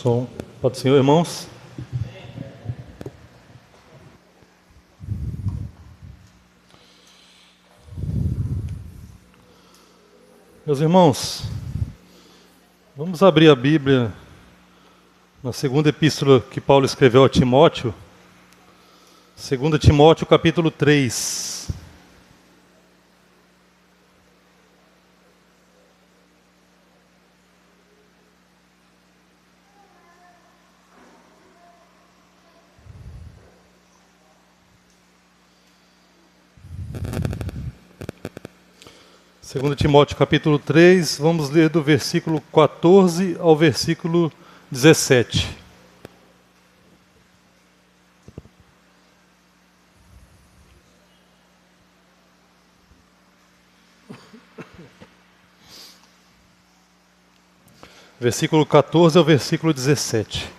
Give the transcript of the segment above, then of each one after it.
Som. Pode ser, irmãos? Meus irmãos, vamos abrir a Bíblia na segunda epístola que Paulo escreveu a Timóteo, 2 Timóteo capítulo 3. Segundo Timóteo capítulo 3, vamos ler do versículo 14 ao versículo 17. Versículo 14 ao versículo 17.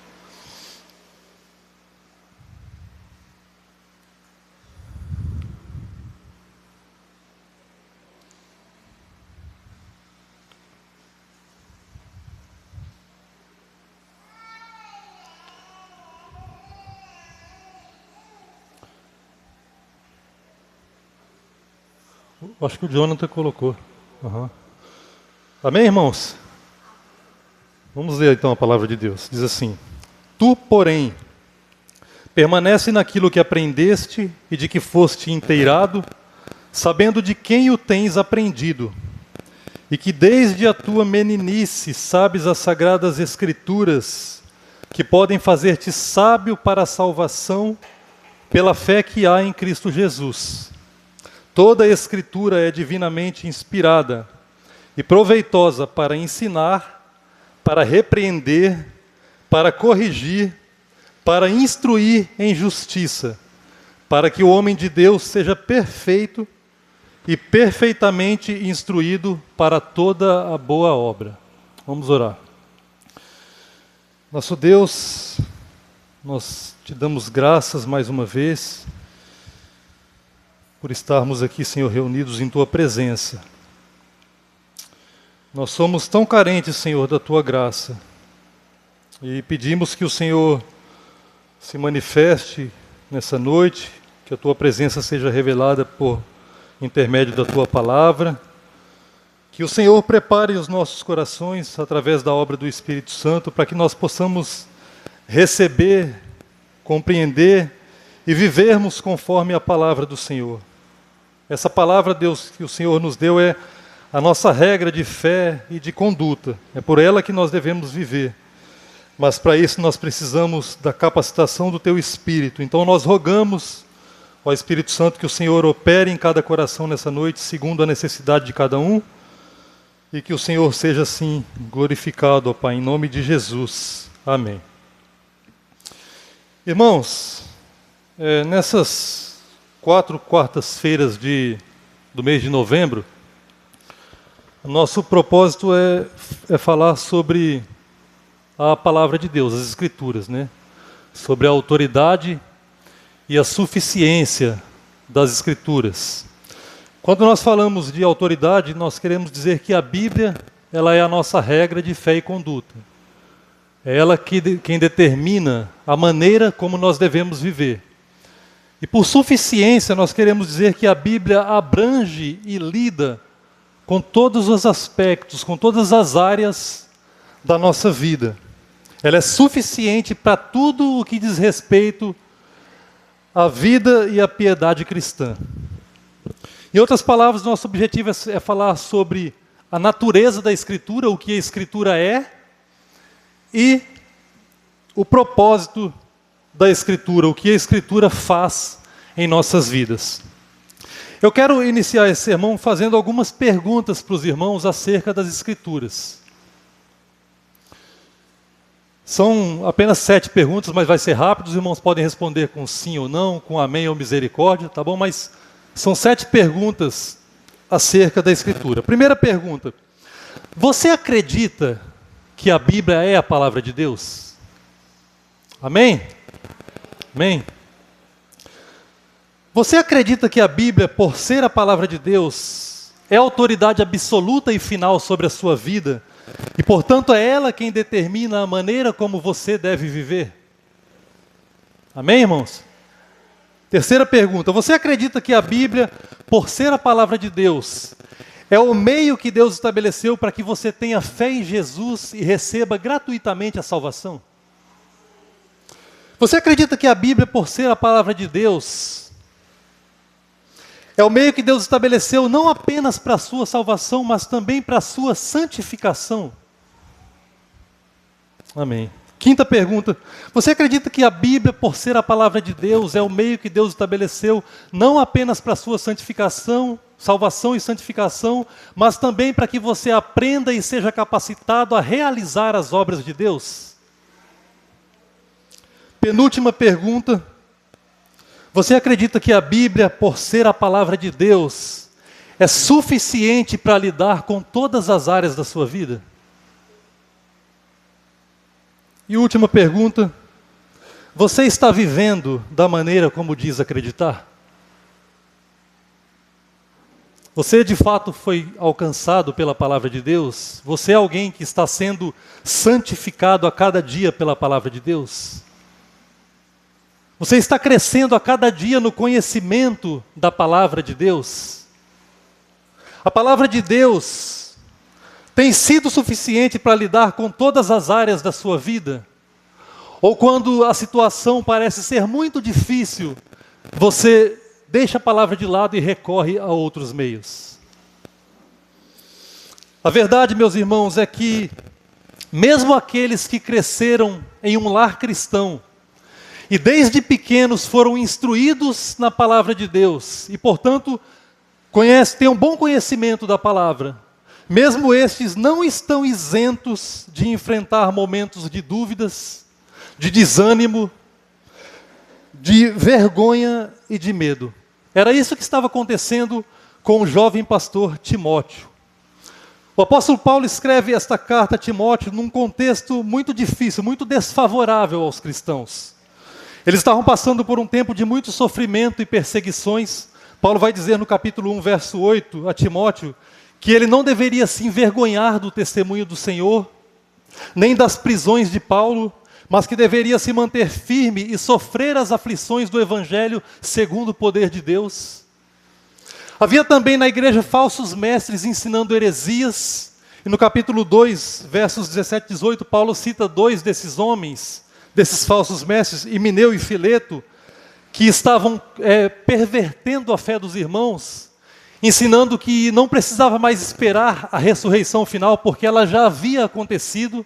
Acho que o Jonathan colocou. Uhum. Amém, irmãos? Vamos ler então a palavra de Deus. Diz assim: Tu, porém, permanece naquilo que aprendeste e de que foste inteirado, sabendo de quem o tens aprendido, e que desde a tua meninice sabes as sagradas Escrituras, que podem fazer-te sábio para a salvação pela fé que há em Cristo Jesus. Toda a Escritura é divinamente inspirada e proveitosa para ensinar, para repreender, para corrigir, para instruir em justiça, para que o homem de Deus seja perfeito e perfeitamente instruído para toda a boa obra. Vamos orar. Nosso Deus, nós te damos graças mais uma vez por estarmos aqui, Senhor, reunidos em Tua presença. Nós somos tão carentes, Senhor, da Tua graça, e pedimos que o Senhor se manifeste nessa noite, que a Tua presença seja revelada por intermédio da Tua palavra, que o Senhor prepare os nossos corações através da obra do Espírito Santo, para que nós possamos receber, compreender e vivermos conforme a palavra do Senhor. Essa palavra, Deus, que o Senhor nos deu é a nossa regra de fé e de conduta. É por ela que nós devemos viver. Mas para isso nós precisamos da capacitação do Teu Espírito. Então nós rogamos ao Espírito Santo que o Senhor opere em cada coração nessa noite, segundo a necessidade de cada um, e que o Senhor seja assim glorificado, ó Pai, em nome de Jesus. Amém. Irmãos, nessas 4 quartas-feiras do mês de novembro, nosso propósito é falar sobre a palavra de Deus, as Escrituras, né? Sobre a autoridade e a suficiência das Escrituras. Quando nós falamos de autoridade, nós queremos dizer que a Bíblia, ela é a nossa regra de fé e conduta. É ela quem determina a maneira como nós devemos viver. E por suficiência, nós queremos dizer que a Bíblia abrange e lida com todos os aspectos, com todas as áreas da nossa vida. Ela é suficiente para tudo o que diz respeito à vida e à piedade cristã. Em outras palavras, nosso objetivo é falar sobre a natureza da Escritura, o que a Escritura é, e o propósito da Escritura, o que a Escritura faz em nossas vidas. Eu quero iniciar esse sermão fazendo algumas perguntas para os irmãos acerca das Escrituras. São apenas 7 perguntas, mas vai ser rápido, os irmãos podem responder com sim ou não, com amém ou misericórdia, tá bom? Mas são 7 perguntas acerca da Escritura. Primeira pergunta: você acredita que a Bíblia é a palavra de Deus? Amém? Amém? Você acredita que a Bíblia, por ser a palavra de Deus, é autoridade absoluta e final sobre a sua vida, E, portanto, é ela quem determina a maneira como você deve viver. Amém, irmãos? Terceira pergunta. Você acredita que a Bíblia, por ser a palavra de Deus, é o meio que Deus estabeleceu para que você tenha fé em Jesus e receba gratuitamente a salvação? Você acredita que a Bíblia, por ser a palavra de Deus, é o meio que Deus estabeleceu não apenas para a sua salvação, mas também para a sua santificação? Amém. Quinta pergunta. Você acredita que a Bíblia, por ser a palavra de Deus, é o meio que Deus estabeleceu não apenas para a sua santificação, salvação e santificação, mas também para que você aprenda e seja capacitado a realizar as obras de Deus? Penúltima pergunta. Você acredita que a Bíblia, por ser a palavra de Deus, é suficiente para lidar com todas as áreas da sua vida? E última pergunta. Você está vivendo da maneira como diz acreditar? Você de fato foi alcançado pela palavra de Deus? Você é alguém que está sendo santificado a cada dia pela palavra de Deus? Você está crescendo a cada dia no conhecimento da palavra de Deus? A palavra de Deus tem sido suficiente para lidar com todas as áreas da sua vida? Ou quando a situação parece ser muito difícil, você deixa a palavra de lado e recorre a outros meios? A verdade, meus irmãos, é que mesmo aqueles que cresceram em um lar cristão, e desde pequenos foram instruídos na palavra de Deus, e portanto têm um bom conhecimento da palavra, mesmo estes não estão isentos de enfrentar momentos de dúvidas, de desânimo, de vergonha e de medo. Era isso que estava acontecendo com o jovem pastor Timóteo. O apóstolo Paulo escreve esta carta a Timóteo num contexto muito difícil, muito desfavorável aos cristãos. Eles estavam passando por um tempo de muito sofrimento e perseguições. Paulo vai dizer no capítulo 1, verso 8, a Timóteo, que ele não deveria se envergonhar do testemunho do Senhor, nem das prisões de Paulo, mas que deveria se manter firme e sofrer as aflições do Evangelho segundo o poder de Deus. Havia também na igreja falsos mestres ensinando heresias, e no capítulo 2, versos 17 e 18, Paulo cita dois desses homens, desses falsos mestres, Himeneu e Fileto, que estavam pervertendo a fé dos irmãos, ensinando que não precisava mais esperar a ressurreição final, porque ela já havia acontecido.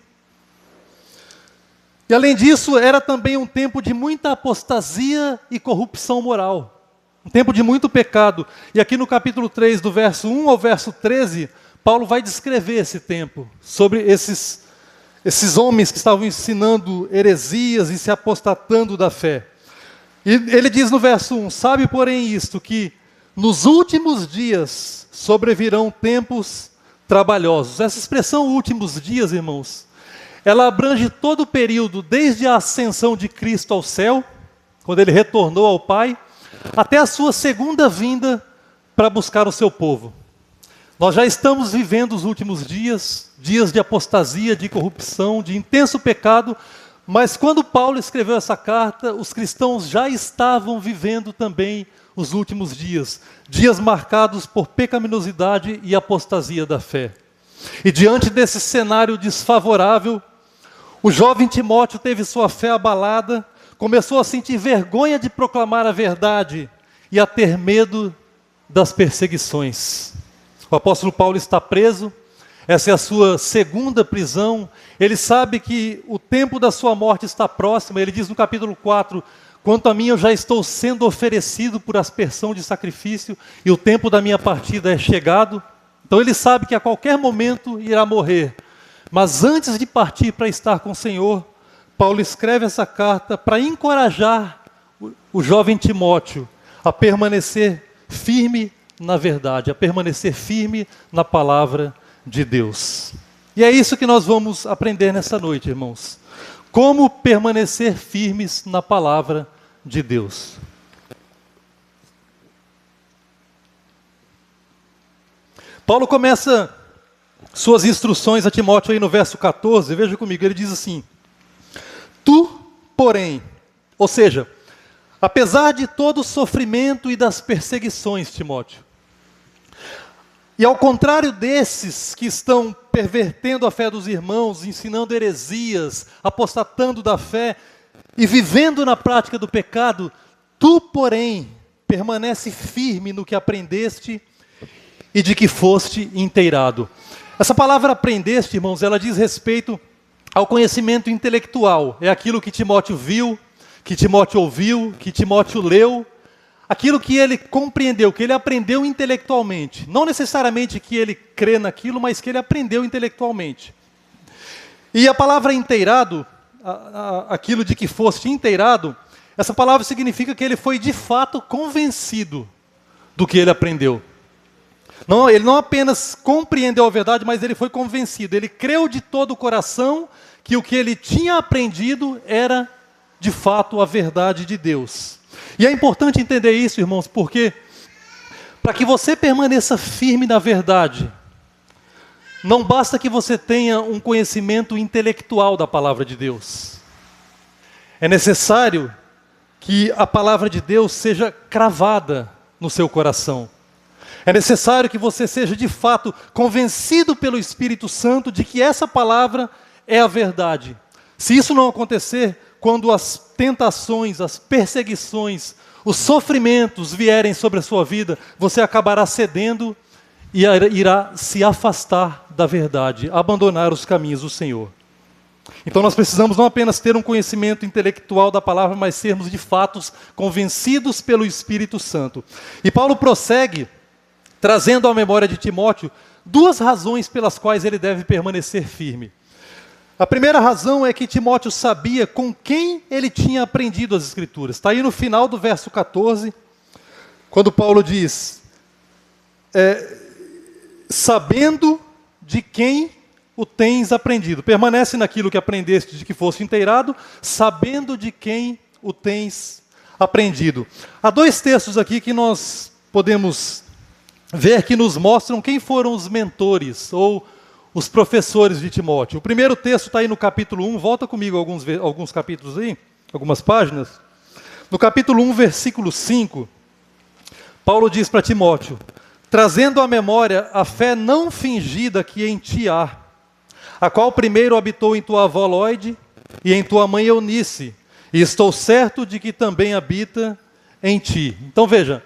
E além disso, era também um tempo de muita apostasia e corrupção moral. Um tempo de muito pecado. E aqui no capítulo 3, do verso 1 ao verso 13, Paulo vai descrever esse tempo, sobre esses homens que estavam ensinando heresias e se apostatando da fé. E ele diz no verso 1, sabe porém isto, que nos últimos dias sobrevirão tempos trabalhosos. Essa expressão últimos dias, irmãos, ela abrange todo o período, desde a ascensão de Cristo ao céu, quando ele retornou ao Pai, até a sua segunda vinda para buscar o seu povo. Nós já estamos vivendo os últimos dias, dias de apostasia, de corrupção, de intenso pecado, mas quando Paulo escreveu essa carta, os cristãos já estavam vivendo também os últimos dias, dias marcados por pecaminosidade e apostasia da fé. E diante desse cenário desfavorável, o jovem Timóteo teve sua fé abalada, começou a sentir vergonha de proclamar a verdade e a ter medo das perseguições. O apóstolo Paulo está preso, essa é a sua segunda prisão, ele sabe que o tempo da sua morte está próximo, ele diz no capítulo 4, quanto a mim eu já estou sendo oferecido por aspersão de sacrifício e o tempo da minha partida é chegado. Então ele sabe que a qualquer momento irá morrer. Mas antes de partir para estar com o Senhor, Paulo escreve essa carta para encorajar o jovem Timóteo a permanecer firme na verdade, a permanecer firme na palavra de Deus. E é isso que nós vamos aprender nessa noite, irmãos. Como permanecer firmes na palavra de Deus. Paulo começa suas instruções a Timóteo aí no verso 14, veja comigo, ele diz assim: tu, porém, ou seja, apesar de todo o sofrimento e das perseguições, Timóteo, e ao contrário desses que estão pervertendo a fé dos irmãos, ensinando heresias, apostatando da fé e vivendo na prática do pecado, tu, porém, permanece firme no que aprendeste e de que foste inteirado. Essa palavra aprendeste, irmãos, ela diz respeito ao conhecimento intelectual. É aquilo que Timóteo viu, que Timóteo ouviu, que Timóteo leu, aquilo que ele compreendeu, que ele aprendeu intelectualmente. Não necessariamente que ele crê naquilo, mas que ele aprendeu intelectualmente. E a palavra inteirado, aquilo de que foste inteirado, essa palavra significa que ele foi de fato convencido do que ele aprendeu. Não, ele não apenas compreendeu a verdade, mas ele foi convencido. Ele creu de todo o coração que o que ele tinha aprendido era de fato a verdade de Deus. E é importante entender isso, irmãos, porque para que você permaneça firme na verdade, não basta que você tenha um conhecimento intelectual da palavra de Deus. É necessário que a palavra de Deus seja cravada no seu coração. É necessário que você seja de fato convencido pelo Espírito Santo de que essa palavra é a verdade. Se isso não acontecer, quando as tentações, as perseguições, os sofrimentos vierem sobre a sua vida, você acabará cedendo e irá se afastar da verdade, abandonar os caminhos do Senhor. Então nós precisamos não apenas ter um conhecimento intelectual da palavra, mas sermos de fato convencidos pelo Espírito Santo. E Paulo prossegue, trazendo à memória de Timóteo duas razões pelas quais ele deve permanecer firme. A primeira razão é que Timóteo sabia com quem ele tinha aprendido as Escrituras. Está aí no final do verso 14, quando Paulo diz, sabendo de quem o tens aprendido. Permanece naquilo que aprendeste de que foste inteirado, sabendo de quem o tens aprendido. Há dois textos aqui que nós podemos ver que nos mostram quem foram os mentores ou os professores de Timóteo. O primeiro texto está aí no capítulo 1, volta comigo alguns capítulos aí, algumas páginas. No capítulo 1, versículo 5, Paulo diz para Timóteo, trazendo à memória a fé não fingida que em ti há, a qual primeiro habitou em tua avó Lóide e em tua mãe Eunice, e estou certo de que também habita em ti. Então veja,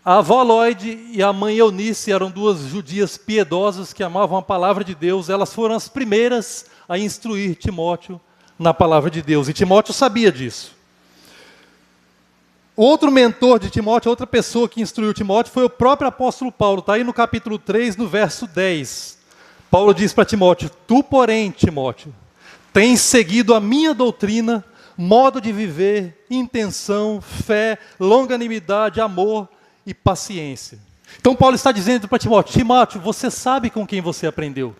a avó Lóide e a mãe Eunice eram duas judias piedosas que amavam a palavra de Deus. Elas foram as primeiras a instruir Timóteo na palavra de Deus. E Timóteo sabia disso. O outro mentor de Timóteo, outra pessoa que instruiu Timóteo, foi o próprio apóstolo Paulo. Está aí no capítulo 3, no verso 10. Paulo diz para Timóteo, tu, porém, Timóteo, tens seguido a minha doutrina, modo de viver, intenção, fé, longanimidade, amor e paciência. Então Paulo está dizendo para Timóteo, Timóteo, você sabe com quem você aprendeu.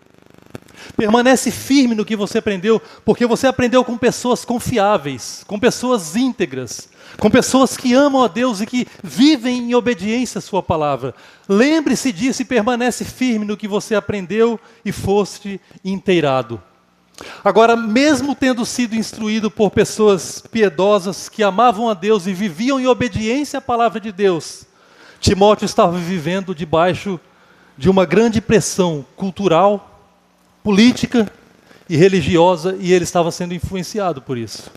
Permanece firme no que você aprendeu, porque você aprendeu com pessoas confiáveis, com pessoas íntegras, com pessoas que amam a Deus e que vivem em obediência à sua palavra. Lembre-se disso e permanece firme no que você aprendeu e foste inteirado. Agora, mesmo tendo sido instruído por pessoas piedosas que amavam a Deus e viviam em obediência à palavra de Deus, Timóteo estava vivendo debaixo de uma grande pressão cultural, política e religiosa, e ele estava sendo influenciado por isso.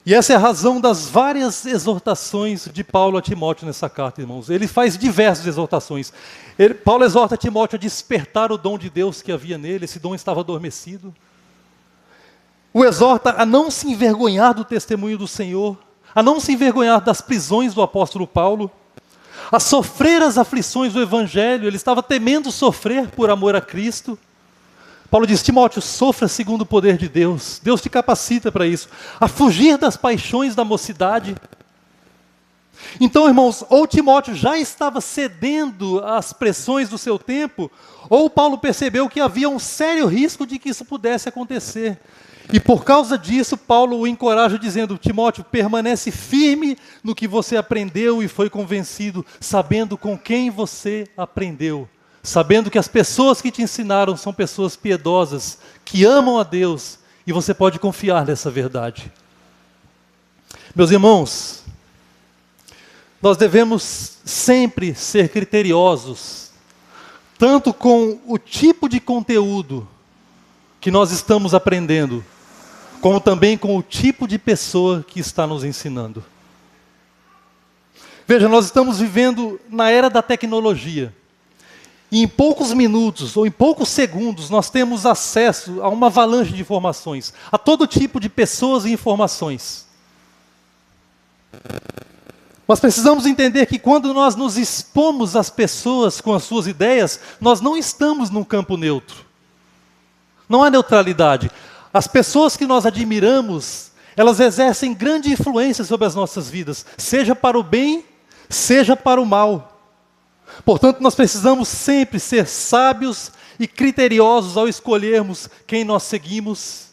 E essa é a razão das várias exortações de Paulo a Timóteo nessa carta, irmãos. Ele faz diversas exortações. Paulo exorta Timóteo a despertar o dom de Deus que havia nele, esse dom estava adormecido. O exorta a não se envergonhar do testemunho do Senhor, a não se envergonhar das prisões do apóstolo Paulo, a sofrer as aflições do Evangelho. Ele estava temendo sofrer por amor a Cristo. Paulo diz, Timóteo, sofra segundo o poder de Deus. Deus te capacita para isso. A fugir das paixões da mocidade. Então, irmãos, ou Timóteo já estava cedendo às pressões do seu tempo, ou Paulo percebeu que havia um sério risco de que isso pudesse acontecer. E por causa disso, Paulo o encoraja dizendo, Timóteo, permanece firme no que você aprendeu e foi convencido, sabendo com quem você aprendeu. sabendo que as pessoas que te ensinaram são pessoas piedosas, que amam a Deus, e você pode confiar nessa verdade. Meus irmãos, nós devemos sempre ser criteriosos, tanto com o tipo de conteúdo que nós estamos aprendendo, como também com o tipo de pessoa que está nos ensinando. Veja, nós estamos vivendo na era da tecnologia. E em poucos minutos ou em poucos segundos nós temos acesso a uma avalanche de informações, a todo tipo de pessoas e informações. Mas precisamos entender que quando nós nos expomos às pessoas com as suas ideias, nós não estamos num campo neutro. Não há neutralidade. As pessoas que nós admiramos, elas exercem grande influência sobre as nossas vidas, seja para o bem, seja para o mal. Portanto, nós precisamos sempre ser sábios e criteriosos ao escolhermos quem nós seguimos,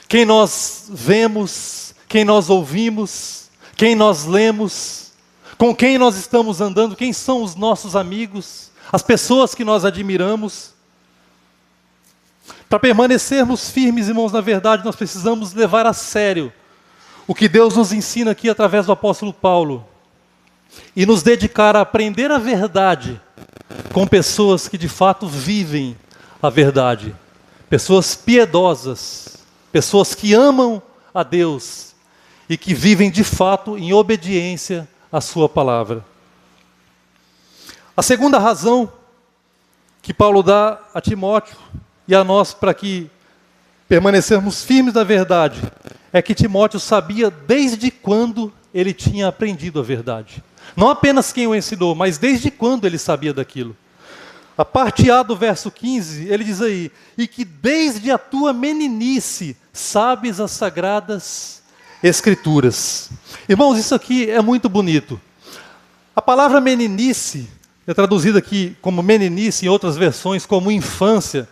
quem nós vemos, quem nós ouvimos, quem nós lemos, com quem nós estamos andando, quem são os nossos amigos, as pessoas que nós admiramos. Para permanecermos firmes, irmãos, na verdade, nós precisamos levar a sério o que Deus nos ensina aqui através do apóstolo Paulo e nos dedicar a aprender a verdade com pessoas que de fato vivem a verdade, pessoas piedosas, pessoas que amam a Deus e que vivem de fato em obediência à sua palavra. A segunda razão que Paulo dá a Timóteo e a nós para que permanecermos firmes na verdade é que Timóteo sabia desde quando ele tinha aprendido a verdade. Não apenas quem o ensinou, mas desde quando ele sabia daquilo. A parte A do verso 15, ele diz aí: e que desde a tua meninice sabes as sagradas Escrituras. Irmãos, isso aqui é muito bonito. A palavra meninice, é traduzida aqui como meninice, em outras versões como infância.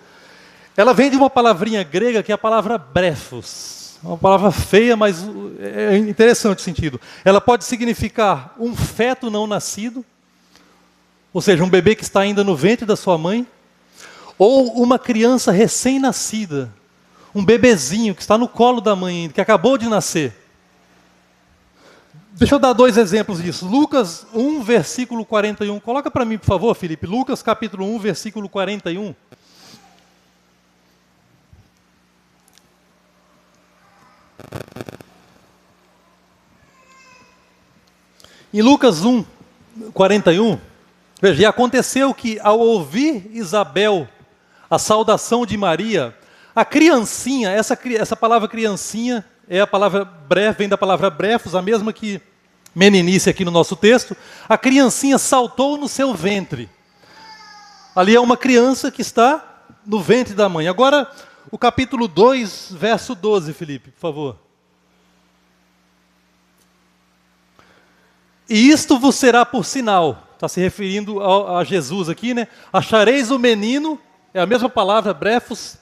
Ela vem de uma palavrinha grega que é a palavra brefos. Uma palavra feia, mas é interessante o sentido. Ela pode significar um feto não nascido, ou seja, um bebê que está ainda no ventre da sua mãe, ou uma criança recém-nascida, um bebezinho que está no colo da mãe ainda, que acabou de nascer. Deixa eu dar 2 exemplos disso. Lucas 1, versículo 41. Coloca para mim, por favor, Felipe. Lucas capítulo 1, versículo 41. Em Lucas 1, 41, veja, e aconteceu que ao ouvir Isabel a saudação de Maria, a criancinha, essa palavra criancinha é a palavra breve, vem da palavra brefos, a mesma que meninice aqui no nosso texto, a criancinha saltou no seu ventre. Ali é uma criança que está no ventre da mãe. Agora, o capítulo 2, verso 12, Felipe, por favor. E isto vos será por sinal, está se referindo a Jesus aqui, né? Achareis o menino, é a mesma palavra, brefos,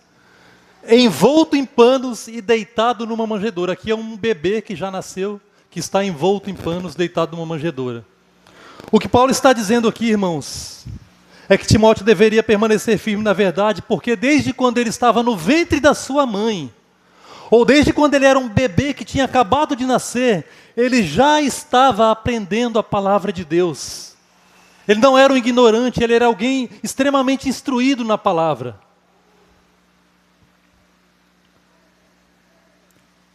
envolto em panos e deitado numa manjedoura. Aqui é um bebê que já nasceu, que está envolto em panos, deitado numa manjedoura. O que Paulo está dizendo aqui, irmãos, é que Timóteo deveria permanecer firme na verdade, porque desde quando ele estava no ventre da sua mãe, ou desde quando ele era um bebê que tinha acabado de nascer, ele já estava aprendendo a palavra de Deus. Ele não era um ignorante, ele era alguém extremamente instruído na palavra.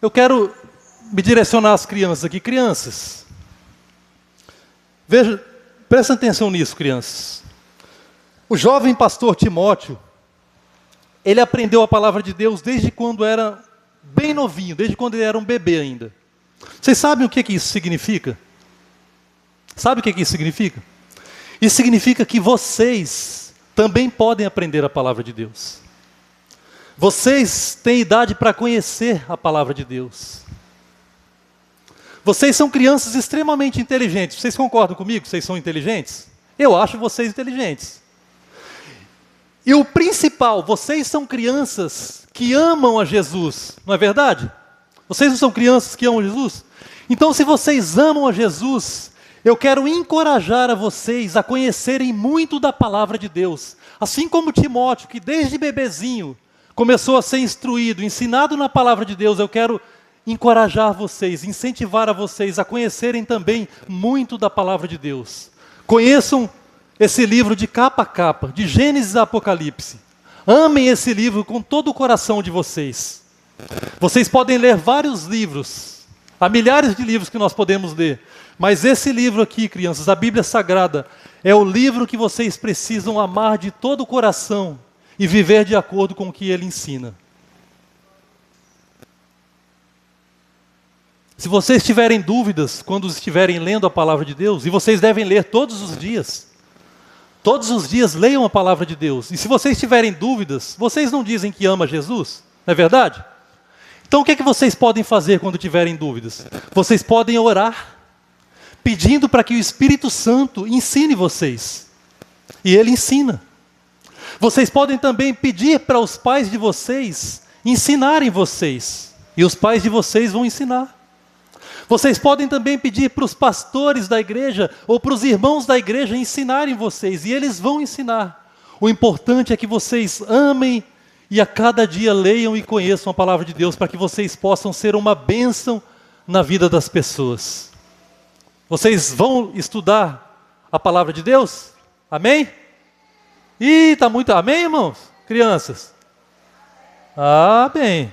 Eu quero me direcionar às crianças aqui. Crianças, veja, prestem atenção nisso, crianças. O jovem pastor Timóteo, ele aprendeu a palavra de Deus desde quando era bem novinho, desde quando ele era um bebê ainda. Vocês sabem o que isso significa? Sabe o que isso significa? Isso significa que vocês também podem aprender a palavra de Deus. Vocês têm idade para conhecer a palavra de Deus. Vocês são crianças extremamente inteligentes. Vocês concordam comigo que vocês são inteligentes? Eu acho vocês inteligentes. E o principal, vocês são crianças que amam a Jesus, não é verdade? Vocês não são crianças que amam Jesus? Então, se vocês amam a Jesus, eu quero encorajar a vocês a conhecerem muito da palavra de Deus. Assim como Timóteo, que desde bebezinho começou a ser instruído, ensinado na palavra de Deus, eu quero encorajar vocês, incentivar a vocês a conhecerem também muito da palavra de Deus. Conheçam esse livro de capa a capa, de Gênesis a Apocalipse. Amem esse livro com todo o coração de vocês. Vocês podem ler vários livros, há milhares de livros que nós podemos ler, mas esse livro aqui, crianças, a Bíblia Sagrada, é o livro que vocês precisam amar de todo o coração e viver de acordo com o que ele ensina. Se vocês tiverem dúvidas quando estiverem lendo a palavra de Deus, e vocês devem ler todos os dias leiam a palavra de Deus. E se vocês tiverem dúvidas, vocês não dizem que ama Jesus, não é verdade? Então o que é que vocês podem fazer quando tiverem dúvidas? Vocês podem orar, pedindo para que o Espírito Santo ensine vocês. E ele ensina. Vocês podem também pedir para os pais de vocês ensinarem vocês. E os pais de vocês vão ensinar. Vocês podem também pedir para os pastores da igreja ou para os irmãos da igreja ensinarem vocês, e eles vão ensinar. O importante é que vocês amem e a cada dia leiam e conheçam a palavra de Deus, para que vocês possam ser uma bênção na vida das pessoas. Vocês vão estudar a palavra de Deus? Amém? Ih, está muito... Amém, irmãos? Crianças? Bem.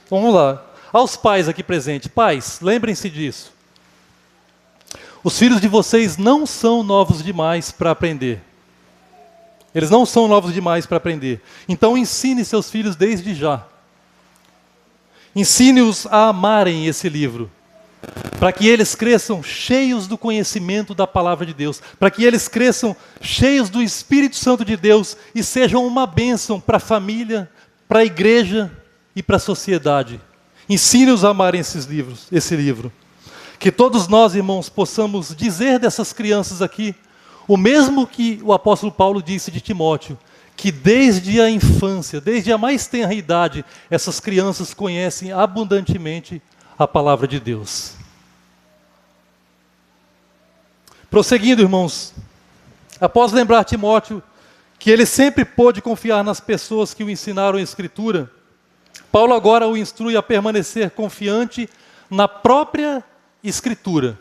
Vamos lá. Aos pais aqui presentes, pais, lembrem-se disso. Os filhos de vocês não são novos demais para aprender. Eles não são novos demais para aprender. Então ensine seus filhos desde já. Ensine-os a amarem esse livro, para que eles cresçam cheios do conhecimento da palavra de Deus, para que eles cresçam cheios do Espírito Santo de Deus e sejam uma bênção para a família, para a igreja e para a sociedade. Ensine-os a amarem esse livro. Que todos nós, irmãos, possamos dizer dessas crianças aqui o mesmo que o apóstolo Paulo disse de Timóteo, que desde a infância, desde a mais tenra idade, essas crianças conhecem abundantemente a palavra de Deus. Prosseguindo, irmãos, após lembrar Timóteo que ele sempre pôde confiar nas pessoas que o ensinaram a Escritura, Paulo agora o instrui a permanecer confiante na própria Escritura.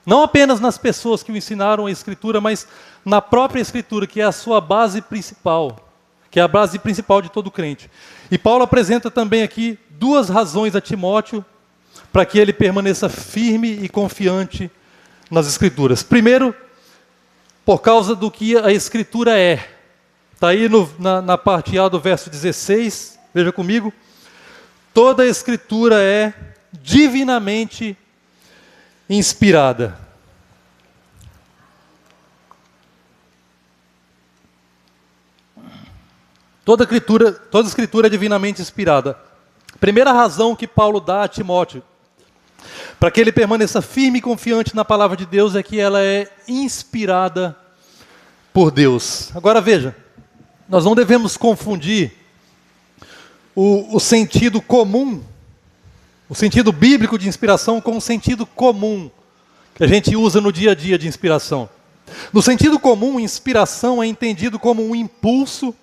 Não apenas nas pessoas que o ensinaram a Escritura, mas na própria Escritura, que é a sua base principal, que é a base principal de todo crente. E Paulo apresenta também aqui duas razões a Timóteo para que ele permaneça firme e confiante nas Escrituras. Primeiro, por causa do que a Escritura é. Está aí na parte A do verso 16, veja comigo. Toda a Escritura é divinamente inspirada. Toda Escritura é divinamente inspirada. Primeira razão que Paulo dá a Timóteo, para que ele permaneça firme e confiante na palavra de Deus, é que ela é inspirada por Deus. Agora veja, nós não devemos confundir o sentido comum, o sentido bíblico de inspiração com o sentido comum que a gente usa no dia a dia de inspiração. No sentido comum, inspiração é entendido como um impulso,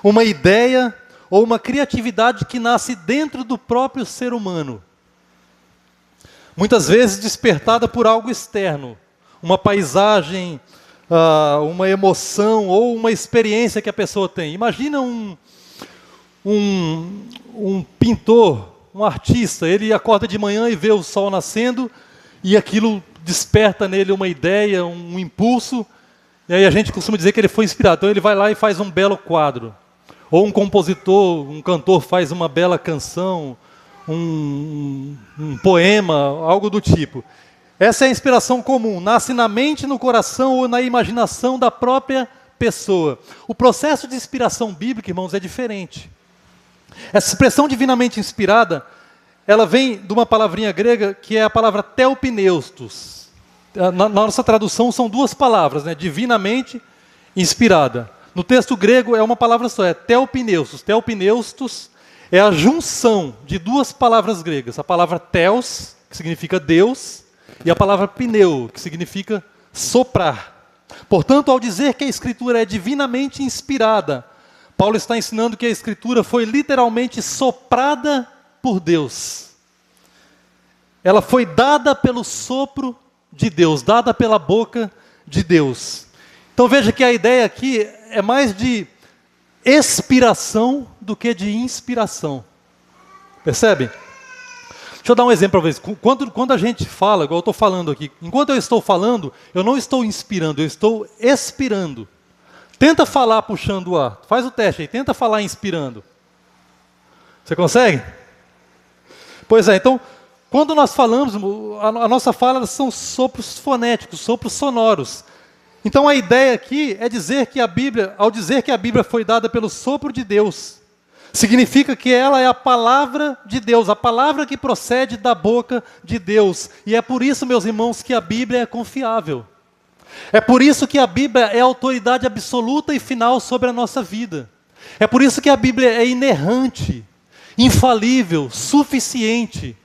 uma ideia ou uma criatividade que nasce dentro do próprio ser humano. Muitas vezes despertada por algo externo, uma paisagem, uma emoção ou uma experiência que a pessoa tem. Imagina um pintor, um artista, ele acorda de manhã e vê o sol nascendo e aquilo desperta nele uma ideia, um impulso, e aí a gente costuma dizer que ele foi inspirado. Então ele vai lá e faz um belo quadro. Ou um compositor, um cantor faz uma bela canção, um poema, algo do tipo. Essa é a inspiração comum, nasce na mente, no coração ou na imaginação da própria pessoa. O processo de inspiração bíblica, irmãos, é diferente. Essa expressão divinamente inspirada, ela vem de uma palavrinha grega que é a palavra theopneustos. Na nossa tradução são duas palavras, né? Divinamente inspirada. No texto grego é uma palavra só, é theopneustos. Theopneustos é a junção de duas palavras gregas. A palavra theos, que significa Deus, e a palavra pneu, que significa soprar. Portanto, ao dizer que a Escritura é divinamente inspirada, Paulo está ensinando que a Escritura foi literalmente soprada por Deus. Ela foi dada pelo sopro de Deus, dada pela boca de Deus. Então veja que a ideia aqui é mais de expiração do que de inspiração. Percebe? Deixa eu dar um exemplo para vocês. Quando a gente fala, igual eu estou falando aqui, enquanto eu estou falando, eu não estou inspirando, eu estou expirando. Tenta falar puxando o ar. Faz o teste aí, tenta falar inspirando. Você consegue? Pois é, então, quando nós falamos, a nossa fala são sopros fonéticos, sopros sonoros. Então a ideia aqui é dizer que a Bíblia, ao dizer que a Bíblia foi dada pelo sopro de Deus, significa que ela é a palavra de Deus, a palavra que procede da boca de Deus. E é por isso, meus irmãos, que a Bíblia é confiável. É por isso que a Bíblia é a autoridade absoluta e final sobre a nossa vida. É por isso que a Bíblia é inerrante, infalível, suficiente.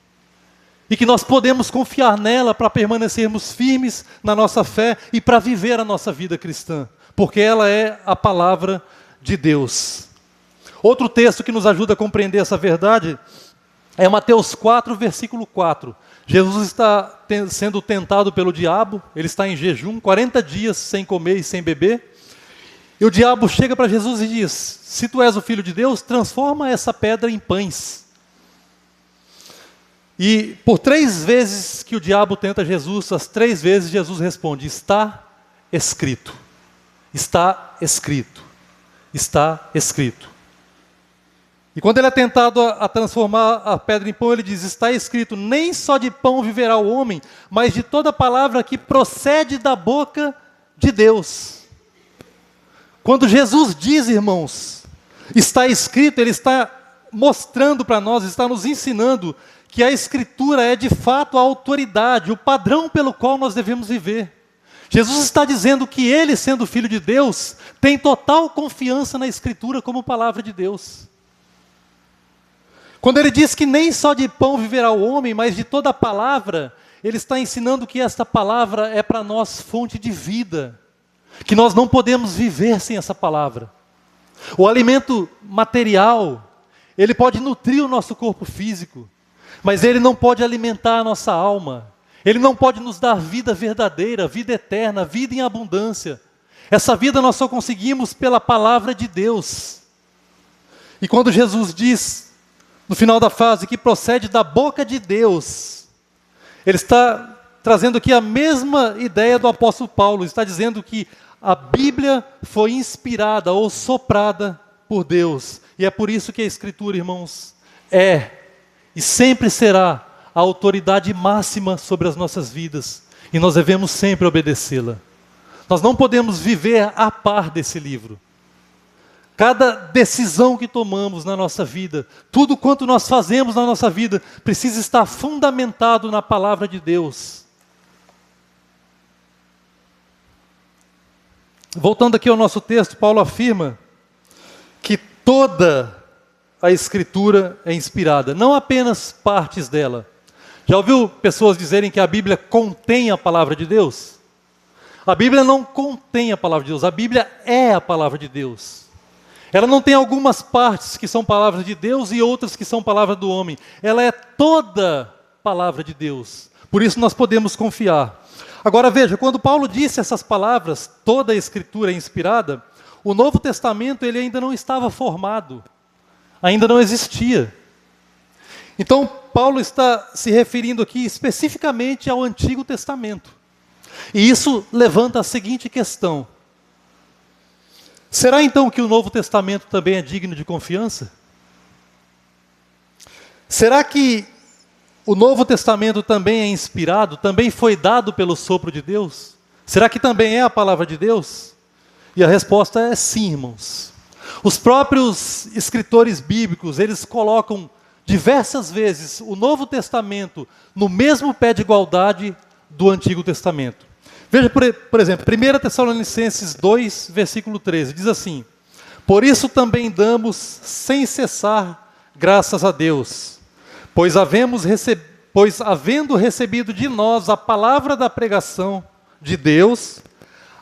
E que nós podemos confiar nela para permanecermos firmes na nossa fé e para viver a nossa vida cristã. Porque ela é a palavra de Deus. Outro texto que nos ajuda a compreender essa verdade é Mateus 4, versículo 4. Jesus está sendo tentado pelo diabo, ele está em jejum, 40 dias sem comer e sem beber. E o diabo chega para Jesus e diz: se tu és o Filho de Deus, transforma essa pedra em pães. E por 3 vezes que o diabo tenta Jesus, as 3 vezes Jesus responde: está escrito, está escrito, está escrito. E quando ele é tentado a transformar a pedra em pão, ele diz: está escrito, nem só de pão viverá o homem, mas de toda palavra que procede da boca de Deus. Quando Jesus diz, irmãos, está escrito, ele está mostrando para nós, está nos ensinando que a Escritura é de fato a autoridade, o padrão pelo qual nós devemos viver. Jesus está dizendo que ele, sendo Filho de Deus, tem total confiança na Escritura como palavra de Deus. Quando ele diz que nem só de pão viverá o homem, mas de toda palavra, ele está ensinando que esta palavra é para nós fonte de vida, que nós não podemos viver sem essa palavra. O alimento material, ele pode nutrir o nosso corpo físico, mas ele não pode alimentar a nossa alma, ele não pode nos dar vida verdadeira, vida eterna, vida em abundância. Essa vida nós só conseguimos pela palavra de Deus. E quando Jesus diz, no final da frase, que procede da boca de Deus, ele está trazendo aqui a mesma ideia do apóstolo Paulo, está dizendo que a Bíblia foi inspirada ou soprada por Deus, e é por isso que a Escritura, irmãos, é e sempre será a autoridade máxima sobre as nossas vidas, e nós devemos sempre obedecê-la. Nós não podemos viver a par desse livro. Cada decisão que tomamos na nossa vida, tudo quanto nós fazemos na nossa vida, precisa estar fundamentado na palavra de Deus. Voltando aqui ao nosso texto, Paulo afirma que toda a Escritura é inspirada, não apenas partes dela. Já ouviu pessoas dizerem que a Bíblia contém a palavra de Deus? A Bíblia não contém a palavra de Deus, a Bíblia é a palavra de Deus. Ela não tem algumas partes que são palavras de Deus e outras que são palavra do homem. Ela é toda palavra de Deus. Por isso nós podemos confiar. Agora veja, quando Paulo disse essas palavras, toda a Escritura é inspirada, o Novo Testamento ele ainda não estava formado, ainda não existia. Então Paulo está se referindo aqui especificamente ao Antigo Testamento. E isso levanta a seguinte questão: será então que o Novo Testamento também é digno de confiança? Será que o Novo Testamento também é inspirado, também foi dado pelo sopro de Deus? Será que também é a palavra de Deus? E a resposta é sim, irmãos. Os próprios escritores bíblicos, eles colocam diversas vezes o Novo Testamento no mesmo pé de igualdade do Antigo Testamento. Veja, por exemplo, 1 Tessalonicenses 2, versículo 13, diz assim: por isso também damos sem cessar graças a Deus, pois havendo recebido de nós a palavra da pregação, de Deus,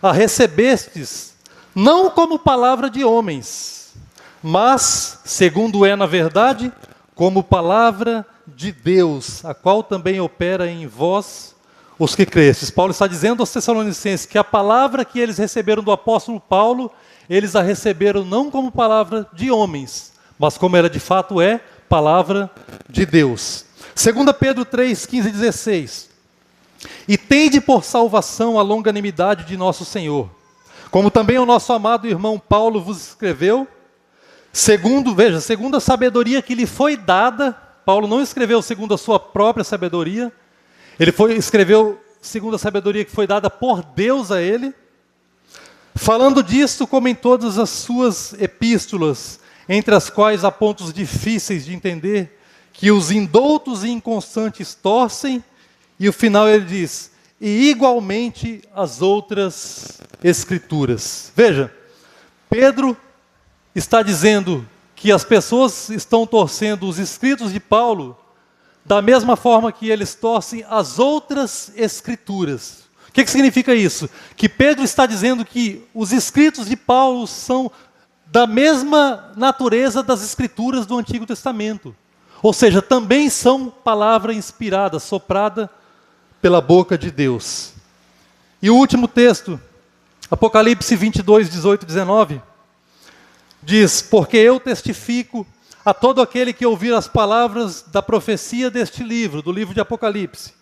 a recebestes não como palavra de homens, mas, segundo é na verdade, como palavra de Deus, a qual também opera em vós os que crestes. Paulo está dizendo aos Tessalonicenses que a palavra que eles receberam do apóstolo Paulo, eles a receberam não como palavra de homens, mas como ela de fato é, palavra de Deus. 2 Pedro 3, 15 e 16. E tende por salvação a longanimidade de nosso Senhor, como também o nosso amado irmão Paulo vos escreveu, segundo a sabedoria que lhe foi dada. Paulo não escreveu segundo a sua própria sabedoria, escreveu segundo a sabedoria que foi dada por Deus a ele, falando disto como em todas as suas epístolas, entre as quais há pontos difíceis de entender, que os indoutos e inconstantes torcem, e o final ele diz, e igualmente as outras escrituras. Veja, Pedro está dizendo que as pessoas estão torcendo os escritos de Paulo da mesma forma que eles torcem as outras escrituras. O que significa isso? Que Pedro está dizendo que os escritos de Paulo são da mesma natureza das escrituras do Antigo Testamento. Ou seja, também são palavra inspirada, soprada pela boca de Deus. E o último texto, Apocalipse 22, 18 e 19, diz, porque eu testifico a todo aquele que ouvir as palavras da profecia deste livro, do livro de Apocalipse,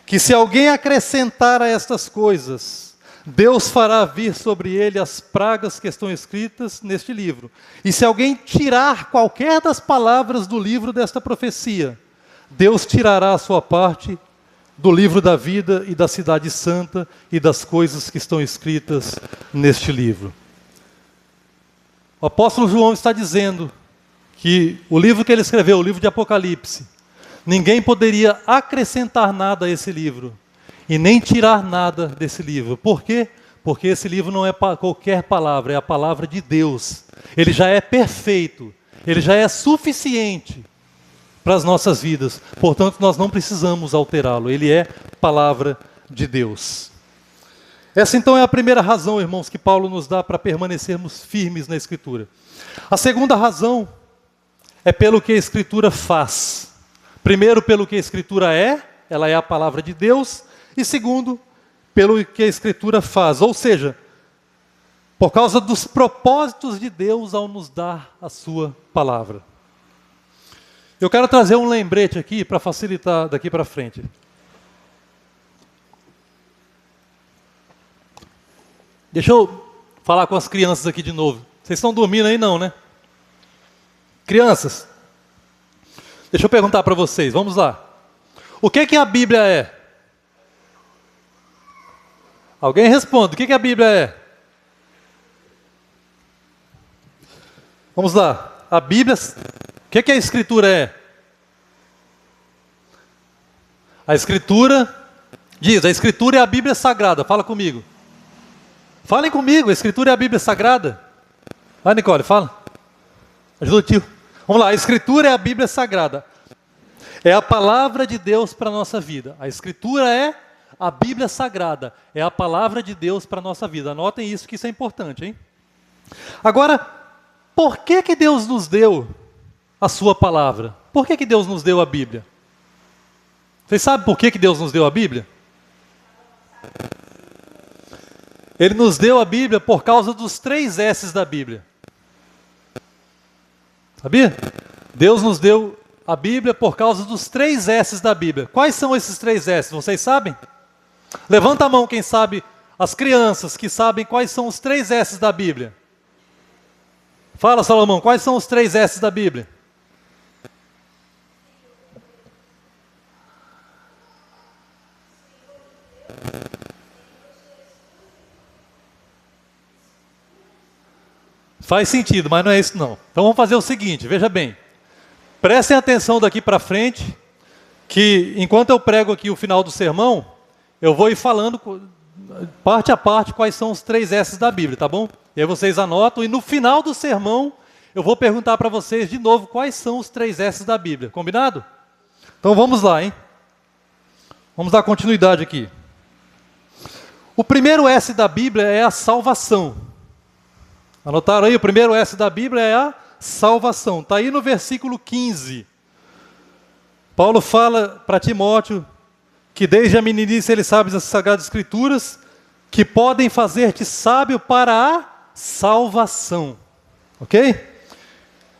que se alguém acrescentar a estas coisas, Deus fará vir sobre ele as pragas que estão escritas neste livro. E se alguém tirar qualquer das palavras do livro desta profecia, Deus tirará a sua parte do livro da vida e da cidade santa e das coisas que estão escritas neste livro. O apóstolo João está dizendo que o livro que ele escreveu, o livro de Apocalipse, ninguém poderia acrescentar nada a esse livro e nem tirar nada desse livro. Por quê? Porque esse livro não é qualquer palavra, é a palavra de Deus. Ele já é perfeito, ele já é suficiente para as nossas vidas. Portanto, nós não precisamos alterá-lo. Ele é palavra de Deus. Essa então é a primeira razão, irmãos, que Paulo nos dá para permanecermos firmes na Escritura. A segunda razão é pelo que a Escritura faz. Primeiro, pelo que a Escritura é, ela é a palavra de Deus. E segundo, pelo que a Escritura faz. Ou seja, por causa dos propósitos de Deus ao nos dar a sua palavra. Eu quero trazer um lembrete aqui para facilitar daqui para frente. Deixa eu falar com as crianças aqui de novo. Vocês estão dormindo aí não, né? Crianças, deixa eu perguntar para vocês, vamos lá. O que a Bíblia é? Alguém responde, o que a Bíblia é? Vamos lá, a Bíblia, o que a Escritura é? A Escritura, diz, a Escritura é a Bíblia Sagrada, fala comigo. Falem comigo, a Escritura é a Bíblia Sagrada. Vai, Nicole, fala. Ajuda o tio. Vamos lá, a Escritura é a Bíblia Sagrada. É a palavra de Deus para a nossa vida. A Escritura é a Bíblia Sagrada. É a palavra de Deus para a nossa vida. Anotem isso, que isso é importante, hein? Agora, por que Deus nos deu a sua palavra? Por que Deus nos deu a Bíblia? Vocês sabem por que Deus nos deu a Bíblia? Ele nos deu a Bíblia por causa dos 3 S's da Bíblia. Sabia? Deus nos deu a Bíblia por causa dos 3 S's da Bíblia. Quais são esses 3 S's? Vocês sabem? Levanta a mão quem sabe, as crianças que sabem quais são os 3 S's da Bíblia. Fala, Salomão, quais são os 3 S's da Bíblia? Faz sentido, mas não é isso não. Então vamos fazer o seguinte, veja bem. Prestem atenção daqui para frente, que enquanto eu prego aqui o final do sermão, eu vou ir falando parte a parte quais são os 3 S's da Bíblia, tá bom? E aí vocês anotam, e no final do sermão, eu vou perguntar para vocês de novo quais são os 3 S's da Bíblia, combinado? Então vamos lá, hein? Vamos dar continuidade aqui. O primeiro S da Bíblia é a salvação. Anotaram aí? O primeiro S da Bíblia é a salvação. Está aí no versículo 15. Paulo fala para Timóteo que desde a meninice ele sabe das Sagradas Escrituras que podem fazer-te sábio para a salvação. Ok?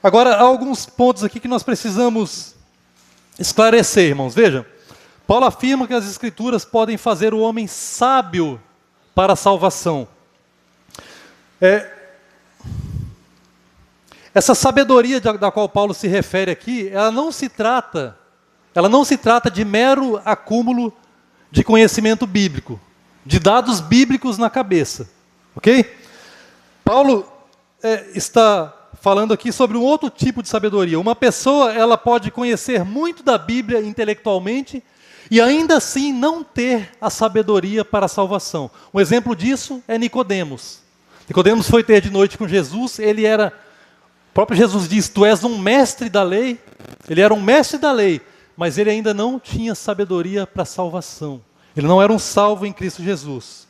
Agora, há alguns pontos aqui que nós precisamos esclarecer, irmãos. Vejam, Paulo afirma que as Escrituras podem fazer o homem sábio para a salvação. Essa sabedoria da qual Paulo se refere aqui, ela não se trata de mero acúmulo de conhecimento bíblico, de dados bíblicos na cabeça, ok? Paulo está falando aqui sobre um outro tipo de sabedoria. Uma pessoa, ela pode conhecer muito da Bíblia intelectualmente e ainda assim não ter a sabedoria para a salvação. Um exemplo disso é Nicodemos. Nicodemos foi ter de noite com Jesus, o próprio Jesus diz, tu és um mestre da lei. Ele era um mestre da lei, mas ele ainda não tinha sabedoria para a salvação. Ele não era um salvo em Cristo Jesus.